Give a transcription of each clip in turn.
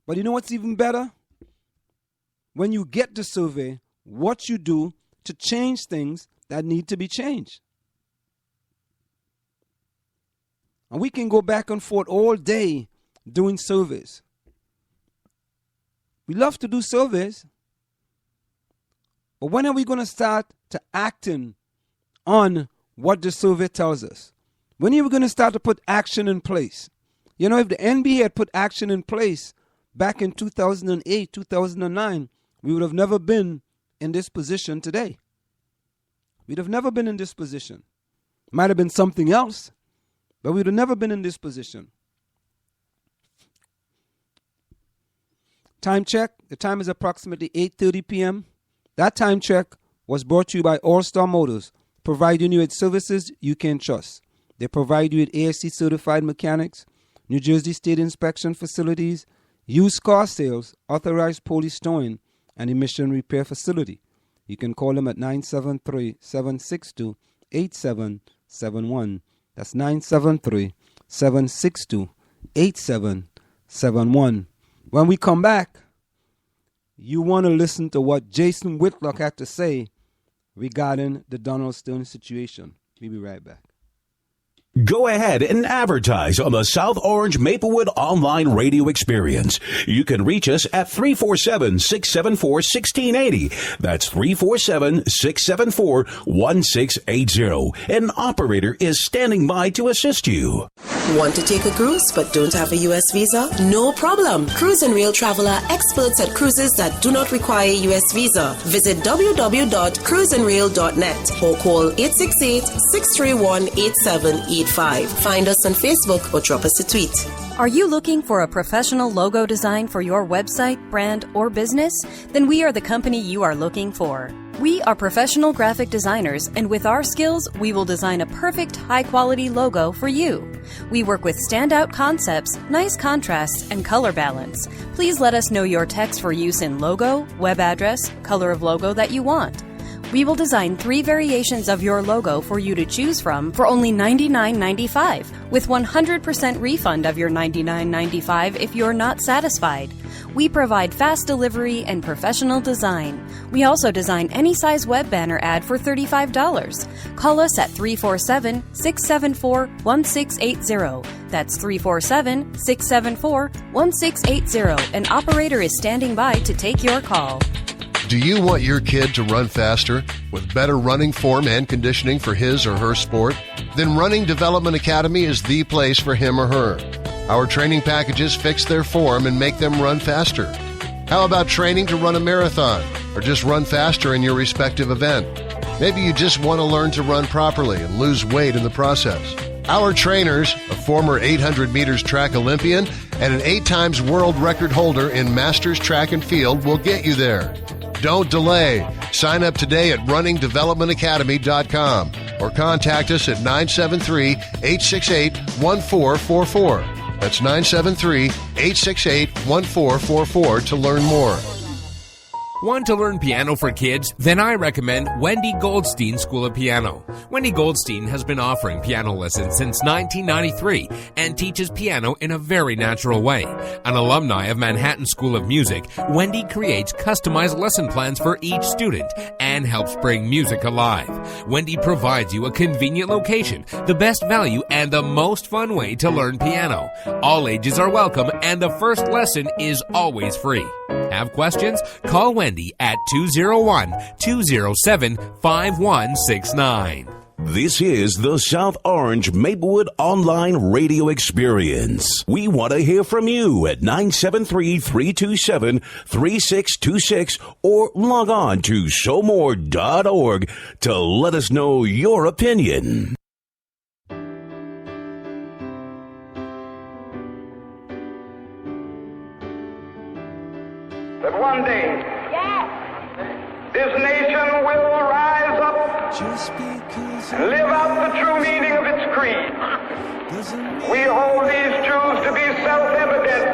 But you know what's even better? When you get the survey, what you do to change things that need to be changed. And we can go back and forth all day doing surveys. We love to do surveys. But when are we going to start to acting on what the survey tells us? When are we going to start to put action in place? You know, if the NBA had put action in place back in 2008, 2009, we would have never been in this position today. We'd have never been in this position. Might have been something else, but we'd have never been in this position. Time check. The time is approximately 8:30 p.m. That time check was brought to you by All Star Motors, providing you with services you can trust. They provide you with ASC certified mechanics, New Jersey State inspection facilities, used car sales, authorized police towing, and emission repair facility. You can call them at 973-762-8771. That's 973-762-8771. When we come back, you want to listen to what Jason Whitlock had to say regarding the Donald Sterling situation. We'll be right back. Go ahead and advertise on the South Orange Maplewood online radio experience. You can reach us at 347-674-1680. That's 347-674-1680. An operator is standing by to assist you. Want to take a cruise but don't have a U.S. visa? No problem. Cruise and Rail Travel are experts at cruises that do not require a U.S. visa. Visit www.cruiseandrail.net or call 868-631-8785. Find us on Facebook or drop us a tweet. Are you looking for a professional logo design for your website, brand, or business? Then we are the company you are looking for. We are professional graphic designers, and with our skills, we will design a perfect, high-quality logo for you. We work with standout concepts, nice contrasts, and color balance. Please let us know your text for use in logo, web address, color of logo that you want. We will design 3 variations of your logo for you to choose from for only $99.95, with 100% refund of your $99.95 if you're not satisfied. We provide fast delivery and professional design. We also design any size web banner ad for $35. Call us at 347-674-1680. That's 347-674-1680. An operator is standing by to take your call. Do you want your kid to run faster with better running form and conditioning for his or her sport? Then Running Development Academy is the place for him or her. Our training packages fix their form and make them run faster. How about training to run a marathon or just run faster in your respective event? Maybe you just want to learn to run properly and lose weight in the process. Our trainers, a former 800 meters track Olympian and an 8 times world record holder in Masters Track and Field, will get you there. Don't delay. Sign up today at runningdevelopmentacademy.com or contact us at 973-868-1444. That's 973-868-1444 to learn more. Want to learn piano for kids? Then I recommend Wendy Goldstein School of Piano. Wendy Goldstein has been offering piano lessons since 1993 and teaches piano in a very natural way. An alumni of Manhattan School of Music, Wendy creates customized lesson plans for each student and helps bring music alive. Wendy provides you a convenient location, the best value, and the most fun way to learn piano. All ages are welcome and the first lesson is always free. Have questions? Call Wendy at 201-207-5169. This is the South Orange Maplewood Online Radio Experience. We want to hear from you at 973-327-3626 or log on to showmore.org to let us know your opinion. That one day, this nation will rise up and live out the true meaning of its creed. We hold these truths to be self-evident,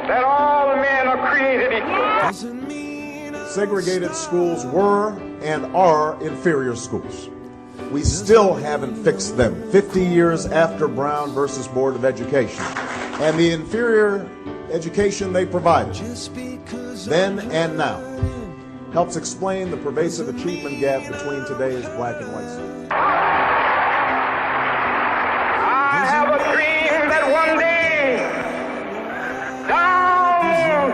that all men are created equal. Segregated schools were and are inferior schools. We still haven't fixed them 50 years after Brown versus Board of Education. And the inferior education they provided, then and now, helps explain the pervasive achievement gap between today's black and white students. I have a dream that one day, down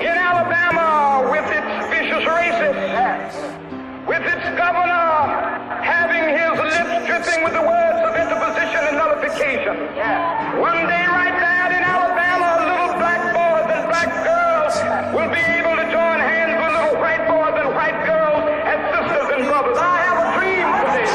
in Alabama, with its vicious racists, with its governor having his lips dripping with the words of interposition and nullification, one day right there in Alabama, little black boys and black girls will be able to join hands with little white boys and white girls as sisters and brothers. I have a dream for this.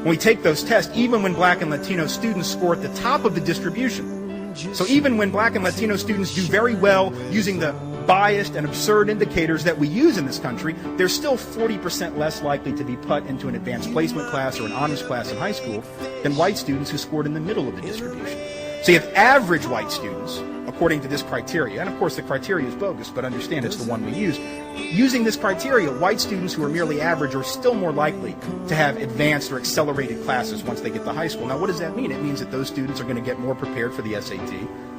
When we take those tests, even when black and Latino students score at the top of the distribution, so even when black and Latino students do very well using the biased and absurd indicators that we use in this country, they're still 40% less likely to be put into an advanced placement class or an honors class in high school than white students who scored in the middle of the distribution. So you have average white students, according to this criteria, and of course the criteria is bogus, but understand it's the one we use. Using this criteria, white students who are merely average are still more likely to have advanced or accelerated classes once they get to high school. Now what does that mean? It means that those students are going to get more prepared for the SAT,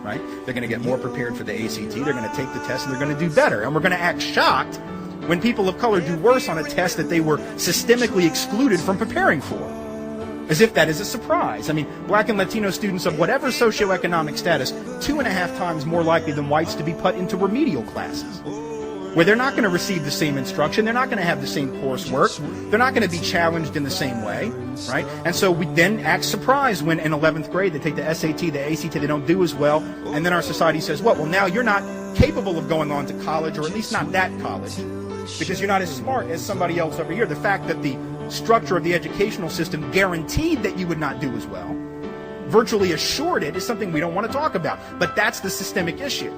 right? They're going to get more prepared for the ACT, they're going to take the test, and they're going to do better. And we're going to act shocked when people of color do worse on a test that they were systemically excluded from preparing for. As if that is a surprise. I mean, black and Latino students of whatever socioeconomic status, 2.5 times more likely than whites to be put into remedial classes, where they're not going to receive the same instruction, they're not going to have the same coursework, they're not going to be challenged in the same way, right? And so we then act surprised when in 11th grade they take the SAT, the ACT, they don't do as well, and then our society says, well, now you're not capable of going on to college, or at least not that college, because you're not as smart as somebody else over here. The fact that the structure of the educational system guaranteed that you would not do as well, virtually assured it, is something we don't want to talk about. But that's the systemic issue.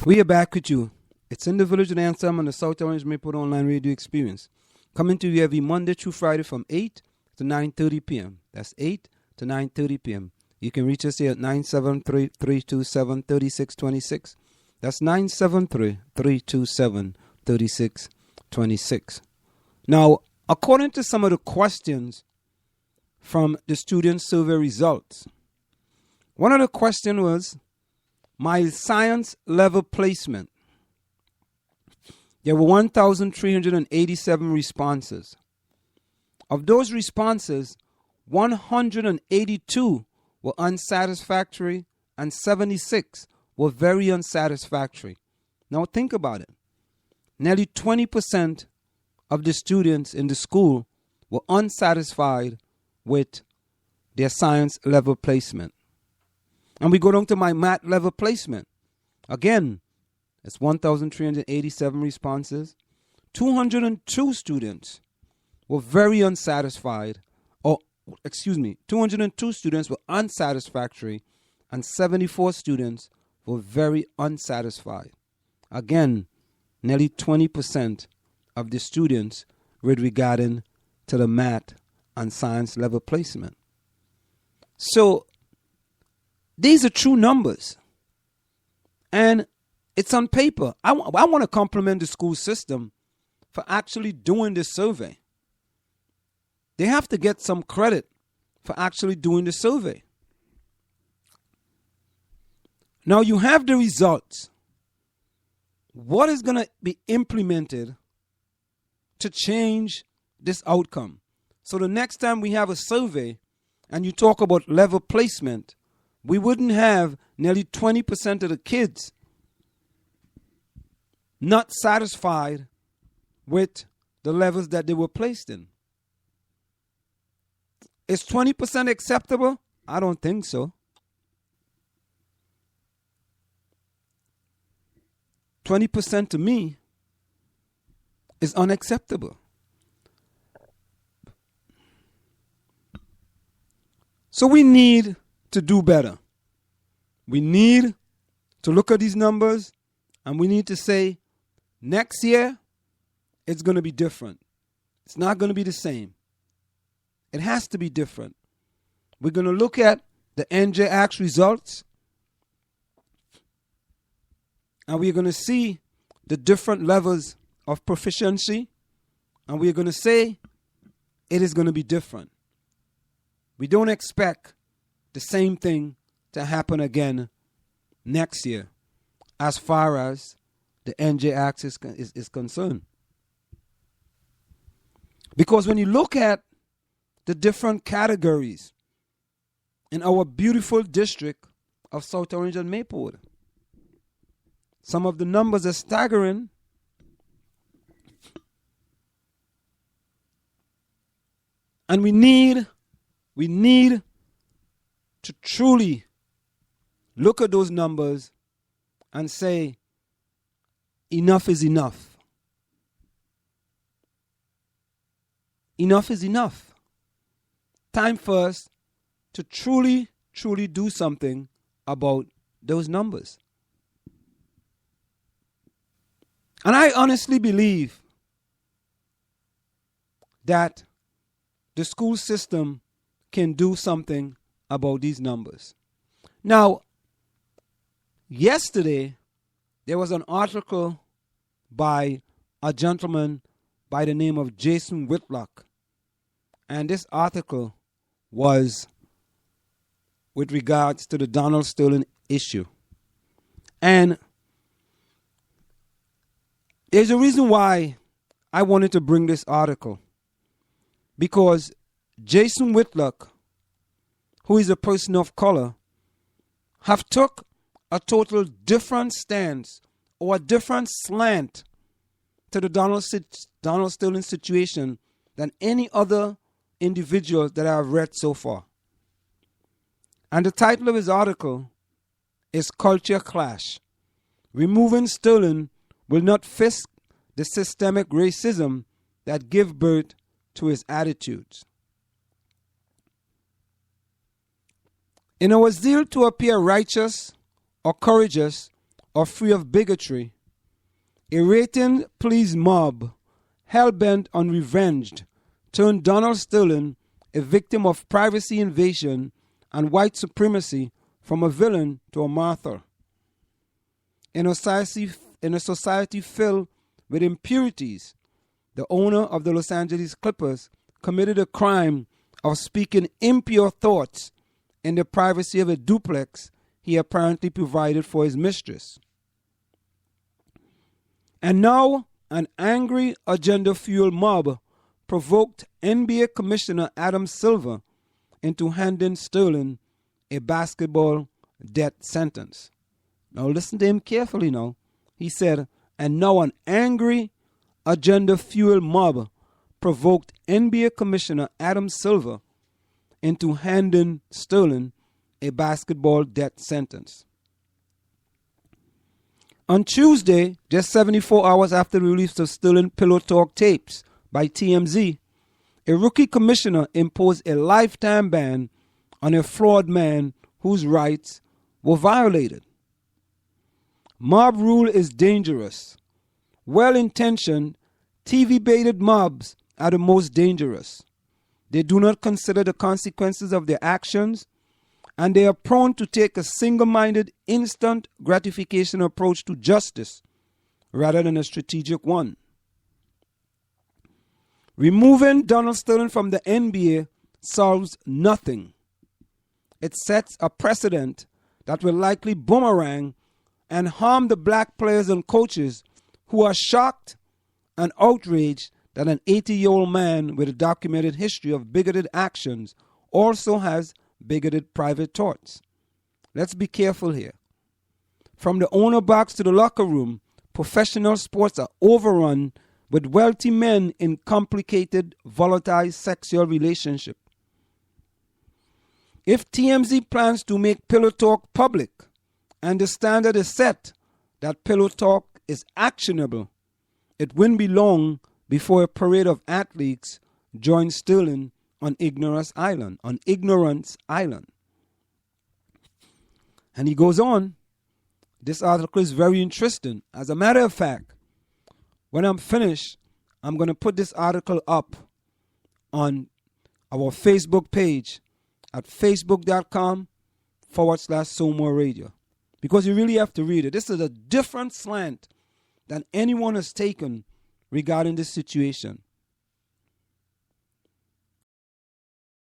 We are back with you. It's in the Village with Anselm on the South Orange Maple Online Radio Experience. Coming to you every Monday through Friday from 8 to 9:30 p.m. That's 8 to 9:30 p.m. You can reach us here at 973-327-3626. That's 973-327-3626. Now, according to some of the questions from the student survey results, one of the questions was my science level placement. There were 1,387 responses. Of those responses, 182 were unsatisfactory and 76 were very unsatisfactory. Now think about it. Nearly 20% of the students in the school were unsatisfied with their science level placement. And we go down to my math level placement. Again, it's 1,387 responses. 202 students were very unsatisfied. 202 students were unsatisfactory and 74 students were very unsatisfied. Again, nearly 20% of the students with regarding to the math and science level placement. So these are true numbers. And it's on paper. I want to compliment the school system for actually doing this survey. They have to get some credit for actually doing the survey. Now you have the results. What is going to be implemented to change this outcome? So the next time we have a survey and you talk about level placement, we wouldn't have nearly 20% of the kids not satisfied with the levels that they were placed in. Is 20% acceptable? I don't think so. 20% to me is unacceptable. So we need to do better. We need to look at these numbers and we need to say, next year, it's going to be different. It's not going to be the same. It has to be different. We're going to look at the NJAX results and we're going to see the different levels of proficiency and we're going to say it is going to be different. We don't expect the same thing to happen again next year as far as the NJ Act is concerned. Because when you look at the different categories in our beautiful district of South Orange and Maplewood, some of the numbers are staggering. And we need to truly look at those numbers and say, enough is enough. Enough is enough. Time for us to truly do something about those numbers. And I honestly believe that the school system can do something about these numbers. Now, yesterday, there was an article by a gentleman by the name of Jason Whitlock. And this article was with regards to the Donald Sterling issue. And there's a reason why I wanted to bring this article. Because Jason Whitlock, who is a person of color, have took a total different stance or a different slant to the Donald Sterling situation than any other individual that I have read so far. And the title of his article is Culture Clash. Removing Sterling will not fix the systemic racism that give birth to his attitudes. In our zeal to appear righteous or courageous or free of bigotry, a rating pleased mob, hell-bent on revenge, turned Donald Sterling, a victim of privacy invasion and white supremacy, from a villain to a martyr. In a society filled with impurities, the owner of the Los Angeles Clippers committed a crime of speaking impure thoughts in the privacy of a duplex he apparently provided for his mistress. And now an angry agenda-fueled mob provoked NBA Commissioner Adam Silver into handing Sterling a basketball death sentence. Now listen to him carefully now. He said, and now an angry agenda-fueled mob provoked NBA Commissioner Adam Silver into handing Sterling a basketball death sentence. On Tuesday, just 74 hours after the release of Sterling Pillow Talk tapes by TMZ, a rookie commissioner imposed a lifetime ban on a flawed man whose rights were violated. Mob rule is dangerous. Well-intentioned, TV-baited mobs are the most dangerous. They do not consider the consequences of their actions, and they are prone to take a single-minded, instant gratification approach to justice rather than a strategic one. Removing Donald Sterling from the NBA solves nothing. It sets a precedent that will likely boomerang and harm the black players and coaches who are shocked and outraged that an 80-year-old man with a documented history of bigoted actions also has bigoted private thoughts. Let's be careful here. From the owner box to the locker room, professional sports are overrun with wealthy men in complicated, volatile sexual relationships. If TMZ plans to make Pillow Talk public and the standard is set that Pillow Talk is actionable, it wouldn't be long before a parade of athletes joins Sterling on Ignorance Island. And he goes on. This article is very interesting. As a matter of fact, when I'm finished, I'm going to put this article up on our Facebook page at facebook.com/SoMore Radio. Because you really have to read it. This is a different slant than anyone has taken regarding this situation.